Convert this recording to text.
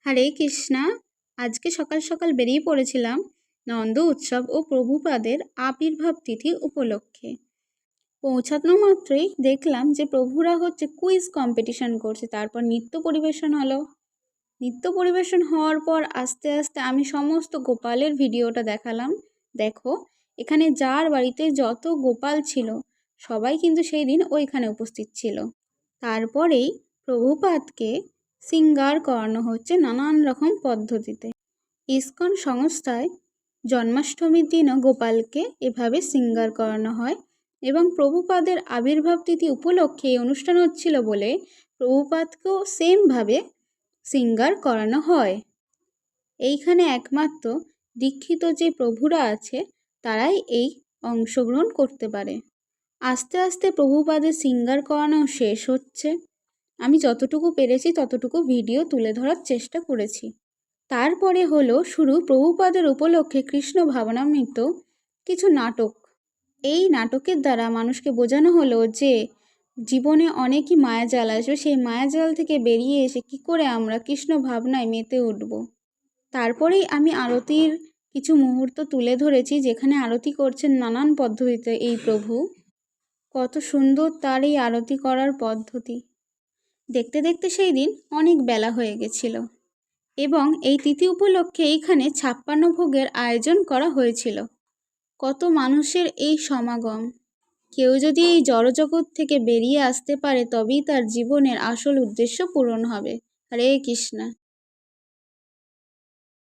হরে কৃষ্ণা। আজকে সকাল সকাল বেরিয়ে পড়েছিলাম নন্দ উৎসব ও প্রভুপাদের আবির্ভাব তিথি উপলক্ষে। পৌঁছানো মাত্রই দেখলাম যে প্রভুরা কুইজ কম্পিটিশন করছে, তারপর নৃত্য পরিবেশন হলো। নৃত্য পরিবেশন হওয়ার পর আস্তে আস্তে আমি সমস্ত গোপালের ভিডিওটা দেখালাম। দেখো, এখানে যার বাড়িতে যত গোপাল ছিল সবাই কিন্তু সেই দিন ওইখানে উপস্থিত ছিল। তারপরেই প্রভুপাদকে শৃঙ্গার করানো হচ্ছে নানান রকম পদ্ধতিতে। ইসকন সংস্থায় জন্মাষ্টমীর দিনও গোপালকে এভাবে শৃঙ্গার করানো হয় এবং প্রভুপাদের আবির্ভাব তিথি উপলক্ষে এই অনুষ্ঠান হচ্ছিল বলে প্রভুপাদকেও সেমভাবে শৃঙ্গার করানো হয়। এইখানে একমাত্র দীক্ষিত যে প্রভুরা আছে তারাই এই অংশগ্রহণ করতে পারে। আস্তে আস্তে প্রভুপাদের শৃঙ্গার করানো শেষ হচ্ছে। আমি যতটুকু পেরেছি ততটুকু ভিডিও তুলে ধরার চেষ্টা করেছি। তারপরে হলো শুরু প্রভুপাদের উপলক্ষে কৃষ্ণ ভাবনামৃত কিছু নাটক। এই নাটকের দ্বারা মানুষকে বোঝানো হলো যে জীবনে অনেকই মায়াজাল আসবে, সেই মায়াজাল থেকে বেরিয়ে এসে কি করে আমরা কৃষ্ণ ভাবনায় মেতে উঠব। তারপরেই আমি আরতির কিছু মুহূর্ত তুলে ধরেছি, যেখানে আরতি করছেন নানান পদ্ধতিতে এই প্রভু। কত সুন্দর তার এই আরতি করার পদ্ধতি। দেখতে দেখতে সেই দিন অনেক বেলা হয়ে গেছিল এবং এই তিথি উপলক্ষে এইখানে 56 ভোগের আয়োজন করা হয়েছিল। কত মানুষের এই সমাগম! কেউ যদি এই জড়জগৎ থেকে বেরিয়ে আসতে পারে তবেই তার জীবনের আসল উদ্দেশ্য পূরণ হবে। হরে কৃষ্ণা।